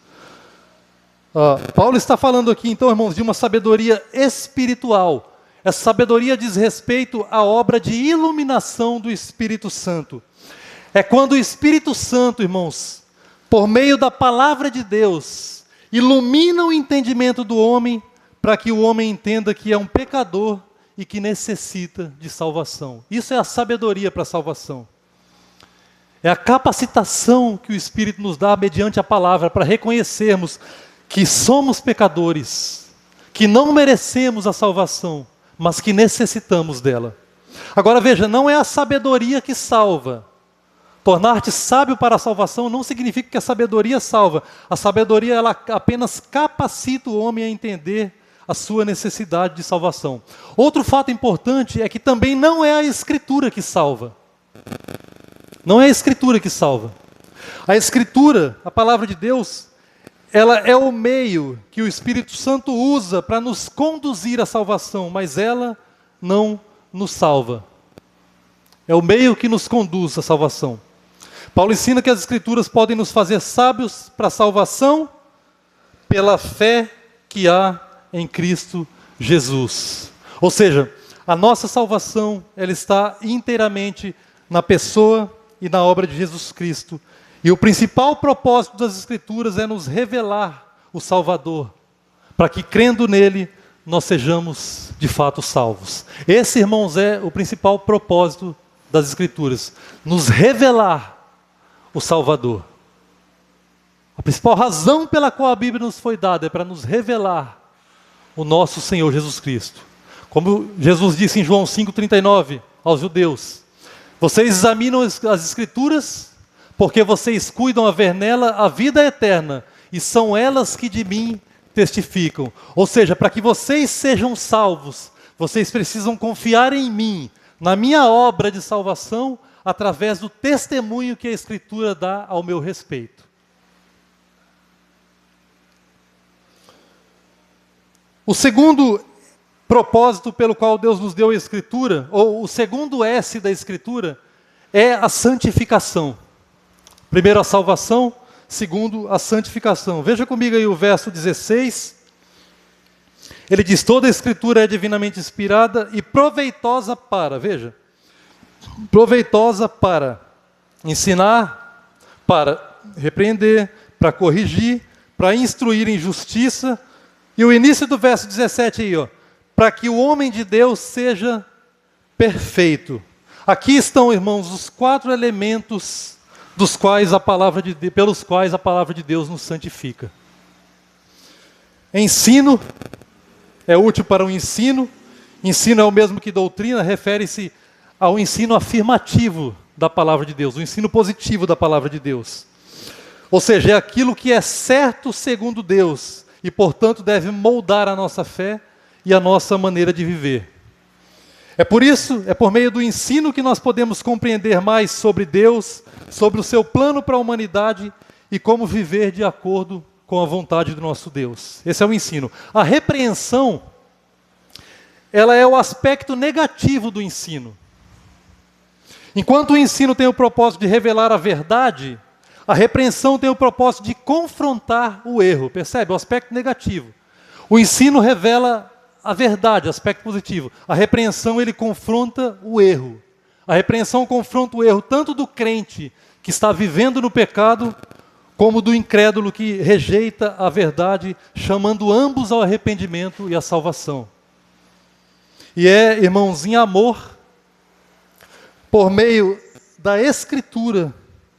Paulo está falando aqui, então, irmãos, de uma sabedoria espiritual. Essa sabedoria diz respeito à obra de iluminação do Espírito Santo. É quando o Espírito Santo, irmãos, por meio da palavra de Deus, ilumina o entendimento do homem para que o homem entenda que é um pecador e que necessita de salvação. Isso é a sabedoria para a salvação. É a capacitação que o Espírito nos dá mediante a palavra para reconhecermos que somos pecadores, que não merecemos a salvação, mas que necessitamos dela. Agora veja, não é a sabedoria que salva. Tornar-te sábio para a salvação não significa que a sabedoria salva. A sabedoria, ela apenas capacita o homem a entender a sua necessidade de salvação. Outro fato importante é que também não é a Escritura que salva. Não é a Escritura que salva. A Escritura, a palavra de Deus, ela é o meio que o Espírito Santo usa para nos conduzir à salvação, mas ela não nos salva. É o meio que nos conduz à salvação. Paulo ensina que as Escrituras podem nos fazer sábios para a salvação pela fé que há em Cristo Jesus. Ou seja, a nossa salvação, ela está inteiramente na pessoa e na obra de Jesus Cristo. E o principal propósito das Escrituras é nos revelar o Salvador, para que, crendo nele, nós sejamos de fato salvos. Esse, irmãos, é o principal propósito das Escrituras, nos revelar o Salvador. A principal razão pela qual a Bíblia nos foi dada é para nos revelar o nosso Senhor Jesus Cristo. Como Jesus disse em João 5,39 aos judeus, vocês examinam as Escrituras porque vocês cuidam haver nela a vida eterna, e são elas que de mim testificam. Ou seja, para que vocês sejam salvos, vocês precisam confiar em mim, na minha obra de salvação, através do testemunho que a Escritura dá ao meu respeito. O segundo propósito pelo qual Deus nos deu a Escritura, ou o segundo S da Escritura, é a santificação. Primeiro a salvação, segundo a santificação. Veja comigo aí o verso 16. Ele diz, toda a Escritura é divinamente inspirada e proveitosa para, veja, proveitosa para ensinar, para repreender, para corrigir, para instruir em justiça. E o início do verso 17 aí, para que o homem de Deus seja perfeito. Aqui estão, irmãos, os 4 elementos pelos quais a palavra de Deus nos santifica. Ensino é útil para o ensino. Ensino é o mesmo que doutrina, refere-se ao ensino afirmativo da palavra de Deus, o ensino positivo da palavra de Deus. Ou seja, é aquilo que é certo segundo Deus e, portanto, deve moldar a nossa fé e a nossa maneira de viver. É por isso, é por meio do ensino que nós podemos compreender mais sobre Deus, sobre o seu plano para a humanidade e como viver de acordo com a vontade do nosso Deus. Esse é o ensino. A repreensão, ela é o aspecto negativo do ensino. Enquanto o ensino tem o propósito de revelar a verdade, A repreensão tem o propósito de confrontar o erro, percebe? O aspecto negativo. O ensino revela a verdade, aspecto positivo. A repreensão, ele confronta o erro. A repreensão confronta o erro tanto do crente que está vivendo no pecado, como do incrédulo que rejeita a verdade, chamando ambos ao arrependimento e à salvação. E irmãos, em amor, por meio da Escritura,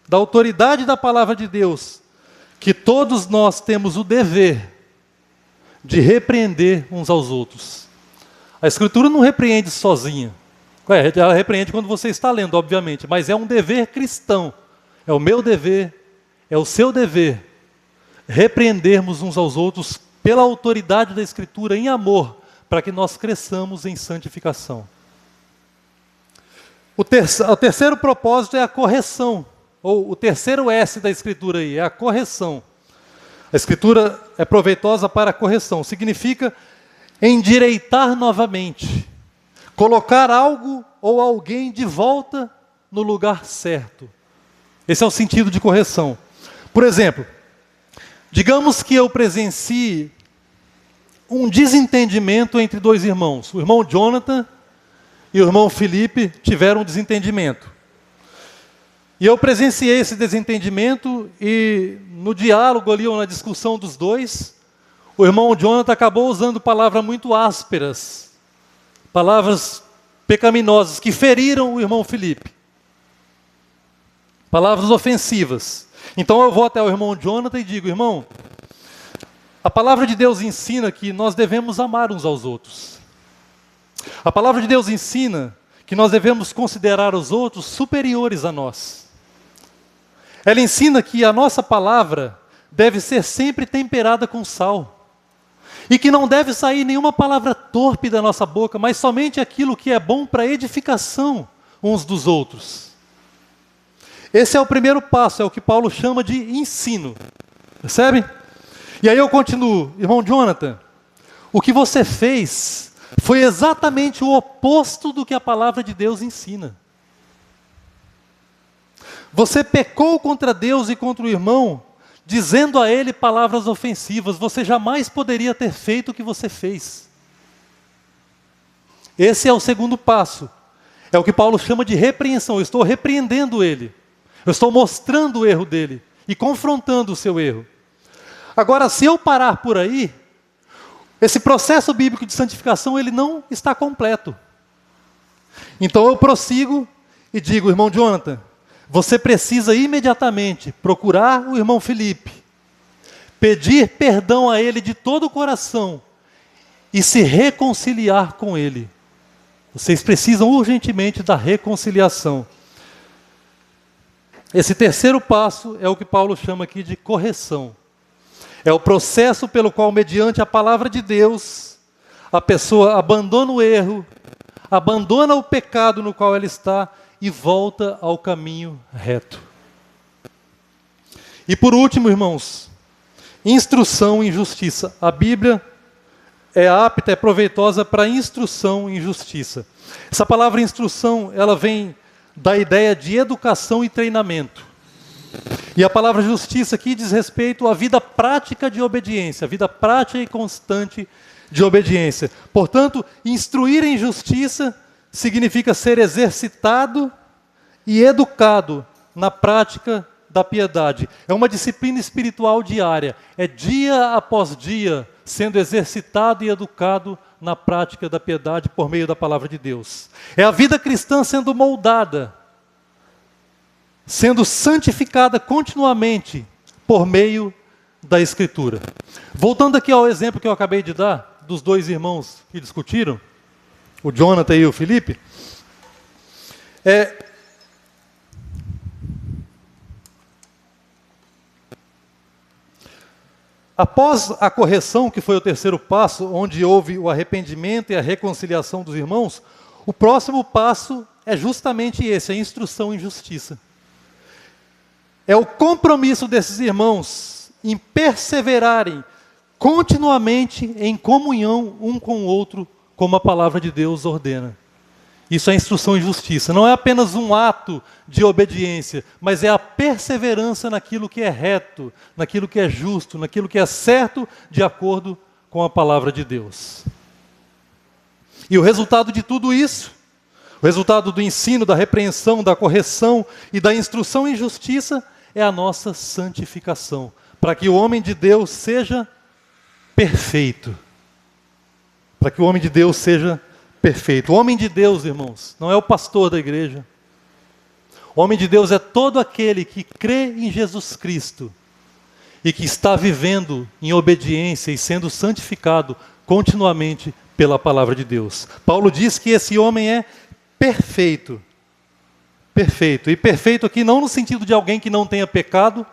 da autoridade da palavra de Deus, que todos nós temos o dever de repreender uns aos outros. A Escritura não repreende sozinha. Ela repreende quando você está lendo, obviamente, mas é um dever cristão. É o meu dever, é o seu dever, repreendermos uns aos outros pela autoridade da Escritura em amor, para que nós cresçamos em santificação. O terceiro propósito é a correção, ou o terceiro S da Escritura aí, é a correção. A Escritura é proveitosa para a correção, significa endireitar novamente, colocar algo ou alguém de volta no lugar certo. Esse é o sentido de correção. Por exemplo, digamos que eu presencie um desentendimento entre dois irmãos. O irmão Jonathan e o irmão Felipe tiveram um desentendimento. E eu presenciei esse desentendimento e no diálogo ali, ou na discussão dos dois, o irmão Jonathan acabou usando palavras muito ásperas, palavras pecaminosas, que feriram o irmão Felipe. Palavras ofensivas. Então eu vou até o irmão Jonathan e digo: irmão, a palavra de Deus ensina que nós devemos amar uns aos outros. A palavra de Deus ensina que nós devemos considerar os outros superiores a nós. Ela ensina que a nossa palavra deve ser sempre temperada com sal. E que não deve sair nenhuma palavra torpe da nossa boca, mas somente aquilo que é bom para edificação uns dos outros. Esse é o primeiro passo, é o que Paulo chama de ensino. Percebe? E aí eu continuo: irmão Jonathan, o que você fez foi exatamente o oposto do que a palavra de Deus ensina. Você pecou contra Deus e contra o irmão, dizendo a ele palavras ofensivas. Você jamais poderia ter feito o que você fez. Esse é o segundo passo. É o que Paulo chama de repreensão. Eu estou repreendendo ele. Eu estou mostrando o erro dele e confrontando o seu erro. Agora, se eu parar por aí, esse processo bíblico de santificação, ele não está completo. Então eu prossigo e digo: irmão Jonathan, você precisa imediatamente procurar o irmão Felipe, pedir perdão a ele de todo o coração e se reconciliar com ele. Vocês precisam urgentemente da reconciliação. Esse terceiro passo é o que Paulo chama aqui de correção. É o processo pelo qual, mediante a palavra de Deus, a pessoa abandona o erro, abandona o pecado no qual ela está e volta ao caminho reto. E por último, irmãos, instrução em justiça. A Bíblia é apta, é proveitosa para instrução em justiça. Essa palavra instrução, ela vem da ideia de educação e treinamento. E a palavra justiça aqui diz respeito à vida prática de obediência, a vida prática e constante de obediência. Portanto, instruir em justiça significa ser exercitado e educado na prática da piedade. É uma disciplina espiritual diária. É dia após dia sendo exercitado e educado na prática da piedade por meio da palavra de Deus. É a vida cristã sendo moldada, sendo santificada continuamente por meio da Escritura. Voltando aqui ao exemplo que eu acabei de dar, dos dois irmãos que discutiram, o Jonathan e o Felipe, após a correção, que foi o terceiro passo, onde houve o arrependimento e a reconciliação dos irmãos, o próximo passo é justamente esse, a instrução em justiça. É o compromisso desses irmãos em perseverarem continuamente em comunhão um com o outro, como a palavra de Deus ordena. Isso é instrução e justiça. Não é apenas um ato de obediência, mas é a perseverança naquilo que é reto, naquilo que é justo, naquilo que é certo, de acordo com a palavra de Deus. E o resultado de tudo isso, o resultado do ensino, da repreensão, da correção e da instrução em justiça, é a nossa santificação, para que o homem de Deus seja perfeito. Para que o homem de Deus seja perfeito. O homem de Deus, irmãos, não é o pastor da igreja. O homem de Deus é todo aquele que crê em Jesus Cristo e que está vivendo em obediência e sendo santificado continuamente pela palavra de Deus. Paulo diz que esse homem é perfeito. Perfeito. E perfeito aqui não no sentido de alguém que não tenha pecado,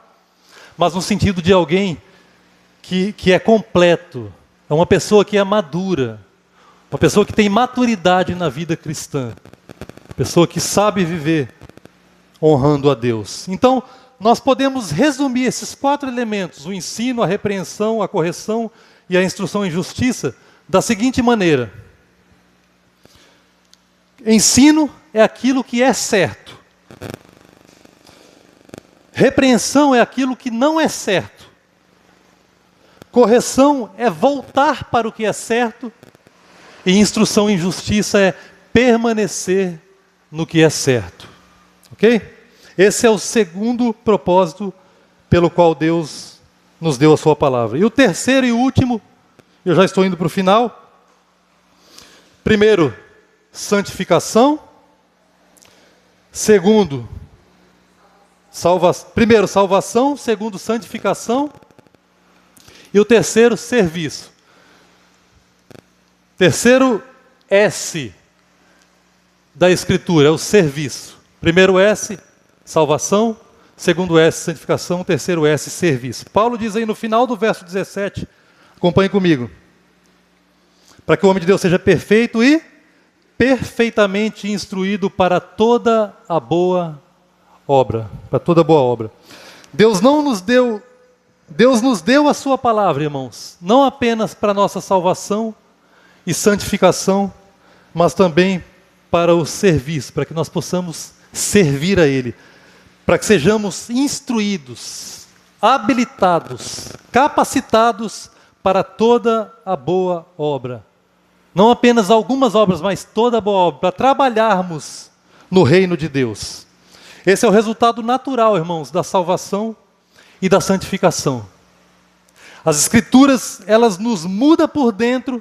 mas no sentido de alguém que é completo. É uma pessoa que é madura. Uma pessoa que tem maturidade na vida cristã. Uma pessoa que sabe viver honrando a Deus. Então, nós podemos resumir esses 4 elementos, o ensino, a repreensão, a correção e a instrução em justiça, da seguinte maneira. Ensino é aquilo que é certo. Repreensão é aquilo que não é certo. Correção é voltar para o que é certo. E instrução em justiça é permanecer no que é certo. Ok? Esse é o segundo propósito pelo qual Deus nos deu a sua palavra. E o terceiro e último, eu já estou indo para o final. Primeiro, santificação. Segundo, primeiro, salvação. Segundo, santificação. E o terceiro, serviço. Terceiro S da Escritura é o serviço. Primeiro S, salvação. Segundo S, santificação. Terceiro S, serviço. Paulo diz aí no final do verso 17, acompanhe comigo. Para que o homem de Deus seja perfeito e perfeitamente instruído para toda a boa obra. Para toda boa obra. Deus nos deu a sua palavra, irmãos. Não apenas para a nossa salvação e santificação, mas também para o serviço, para que nós possamos servir a Ele, para que sejamos instruídos, habilitados, capacitados para toda a boa obra. Não apenas algumas obras, mas toda a boa obra, para trabalharmos no reino de Deus. Esse é o resultado natural, irmãos, da salvação e da santificação. As Escrituras, elas nos mudam por dentro,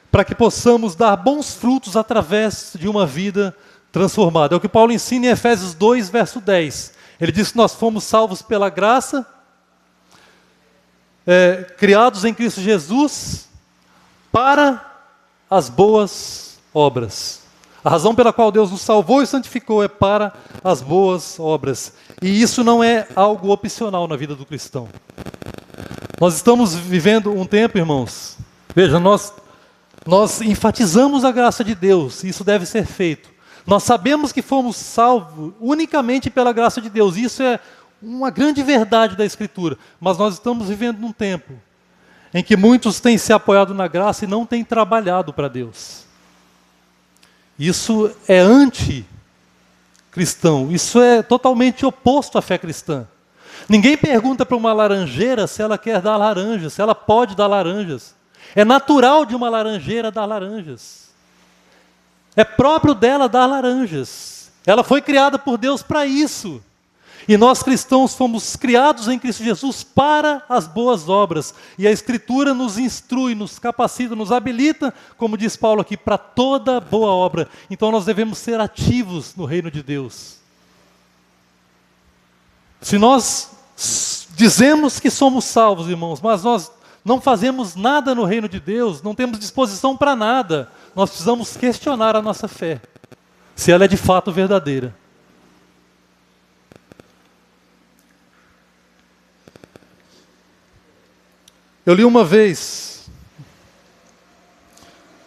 para que possamos dar bons frutos através de uma vida transformada. É o que Paulo ensina em Efésios 2, verso 10. Ele diz que nós fomos salvos pela graça, criados em Cristo Jesus, para as boas obras. A razão pela qual Deus nos salvou e santificou é para as boas obras. E isso não é algo opcional na vida do cristão. Nós estamos vivendo um tempo, irmãos, veja, nós enfatizamos a graça de Deus, e isso deve ser feito. Nós sabemos que fomos salvos unicamente pela graça de Deus, isso é uma grande verdade da Escritura, mas nós estamos vivendo num tempo em que muitos têm se apoiado na graça e não têm trabalhado para Deus. Isso é anti-cristão, isso é totalmente oposto à fé cristã. Ninguém pergunta para uma laranjeira se ela quer dar laranjas, se ela pode dar laranjas. É natural de uma laranjeira dar laranjas. É próprio dela dar laranjas. Ela foi criada por Deus para isso. E nós cristãos fomos criados em Cristo Jesus para as boas obras. E a Escritura nos instrui, nos capacita, nos habilita, como diz Paulo aqui, para toda boa obra. Então nós devemos ser ativos no reino de Deus. Se nós dizemos que somos salvos, irmãos, mas nós não fazemos nada no reino de Deus, não temos disposição para nada, nós precisamos questionar a nossa fé, se ela é de fato verdadeira. Eu li uma vez,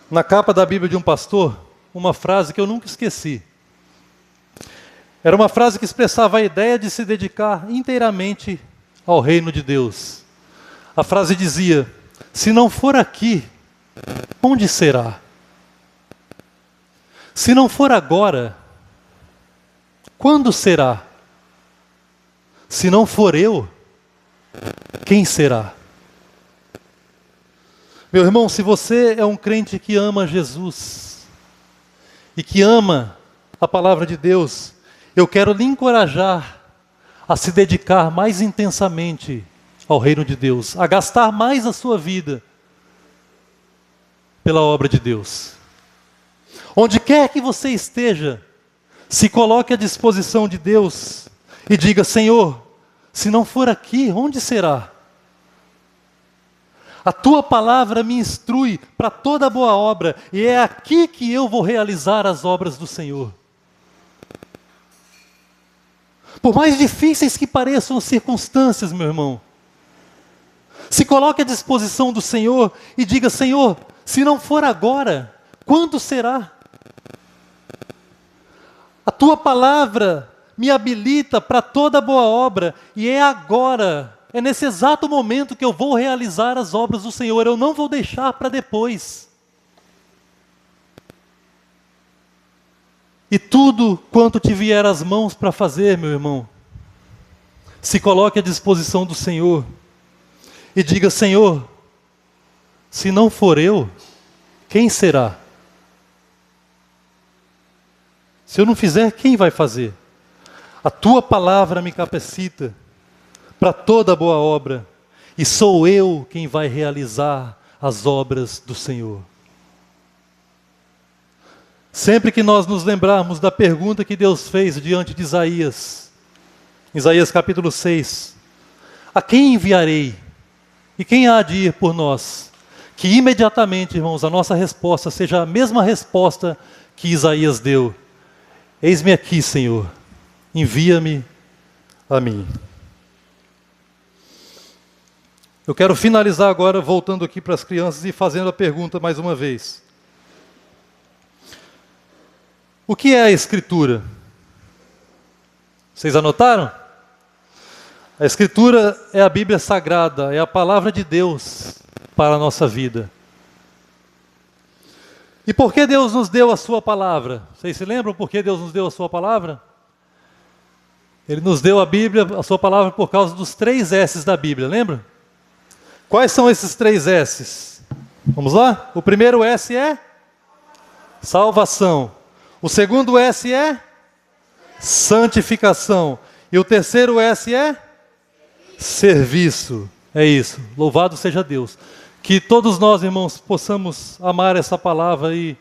na capa da Bíblia de um pastor, uma frase que eu nunca esqueci. Era uma frase que expressava a ideia de se dedicar inteiramente ao reino de Deus. A frase dizia: se não for aqui, onde será? Se não for agora, quando será? Se não for eu, quem será? Meu irmão, se você é um crente que ama Jesus e que ama a palavra de Deus, eu quero lhe encorajar a se dedicar mais intensamente ao reino de Deus, a gastar mais a sua vida pela obra de Deus. Onde quer que você esteja, se coloque à disposição de Deus e diga: Senhor, se não for aqui, onde será? A tua palavra me instrui para toda boa obra, e é aqui que eu vou realizar as obras do Senhor. Por mais difíceis que pareçam as circunstâncias, meu irmão, se coloque à disposição do Senhor e diga: Senhor, se não for agora, quando será? A tua palavra me habilita para toda boa obra, e é agora, é nesse exato momento que eu vou realizar as obras do Senhor, eu não vou deixar para depois. E tudo quanto te vier às mãos para fazer, meu irmão, se coloque à disposição do Senhor e diga: Senhor, se não for eu, quem será? Se eu não fizer, quem vai fazer? A tua palavra me capacita para toda boa obra, e sou eu quem vai realizar as obras do Senhor. Sempre que nós nos lembrarmos da pergunta que Deus fez diante de Isaías, Isaías capítulo 6, a quem enviarei? E quem há de ir por nós? Que imediatamente, irmãos, a nossa resposta seja a mesma resposta que Isaías deu: eis-me aqui, Senhor, envia-me a mim. Eu quero finalizar agora, voltando aqui para as crianças e fazendo a pergunta mais uma vez. O que é a Escritura? Vocês anotaram? A Escritura é a Bíblia Sagrada, é a palavra de Deus para a nossa vida. E por que Deus nos deu a sua palavra? Vocês se lembram por que Deus nos deu a sua palavra? Ele nos deu a Bíblia, a sua palavra, por causa dos 3 S's da Bíblia, lembra? Quais são esses 3 S's? Vamos lá? O primeiro S é salvação. O segundo S é santificação. E o terceiro S é serviço. É isso. Louvado seja Deus. Que todos nós, irmãos, possamos amar essa palavra e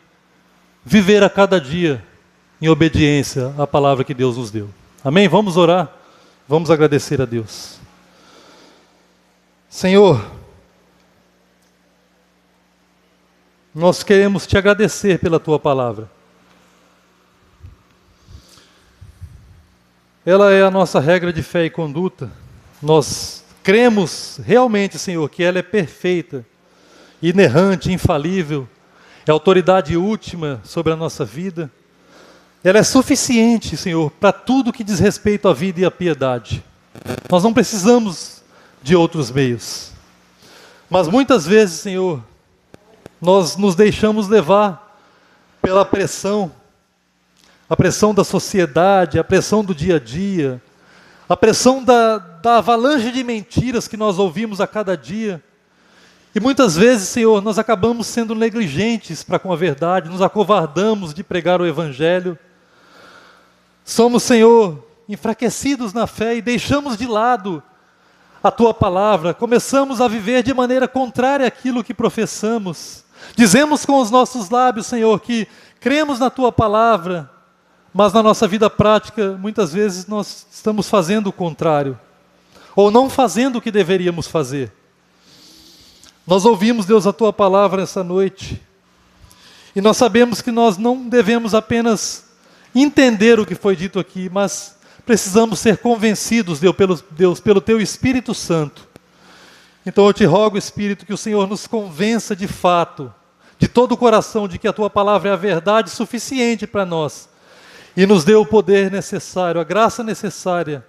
viver a cada dia em obediência à palavra que Deus nos deu. Amém? Vamos orar. Vamos agradecer a Deus. Senhor, nós queremos te agradecer pela tua palavra. Ela é a nossa regra de fé e conduta. Nós cremos realmente, Senhor, que ela é perfeita, inerrante, infalível, é a autoridade última sobre a nossa vida. Ela é suficiente, Senhor, para tudo que diz respeito à vida e à piedade. Nós não precisamos de outros meios. Mas muitas vezes, Senhor, nós nos deixamos levar pela pressão, a pressão da sociedade, a pressão do dia a dia, a pressão da avalanche de mentiras que nós ouvimos a cada dia. E muitas vezes, Senhor, nós acabamos sendo negligentes para com a verdade, nos acovardamos de pregar o Evangelho. Somos, Senhor, enfraquecidos na fé e deixamos de lado a Tua palavra, começamos a viver de maneira contrária àquilo que professamos. Dizemos com os nossos lábios, Senhor, que cremos na Tua palavra, mas na nossa vida prática, muitas vezes nós estamos fazendo o contrário, ou não fazendo o que deveríamos fazer. Nós ouvimos, Deus, a Tua palavra essa noite, e nós sabemos que nós não devemos apenas entender o que foi dito aqui, mas precisamos ser convencidos, Deus, pelo Teu Espírito Santo. Então eu te rogo, Espírito, que o Senhor nos convença de fato, de todo o coração, de que a Tua palavra é a verdade suficiente para nós, e nos dê o poder necessário, a graça necessária,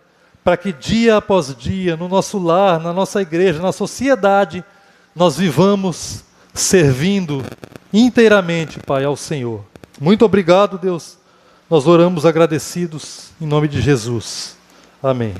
para que dia após dia, no nosso lar, na nossa igreja, na sociedade, nós vivamos servindo inteiramente, Pai, ao Senhor. Muito obrigado, Deus. Nós oramos agradecidos em nome de Jesus. Amém.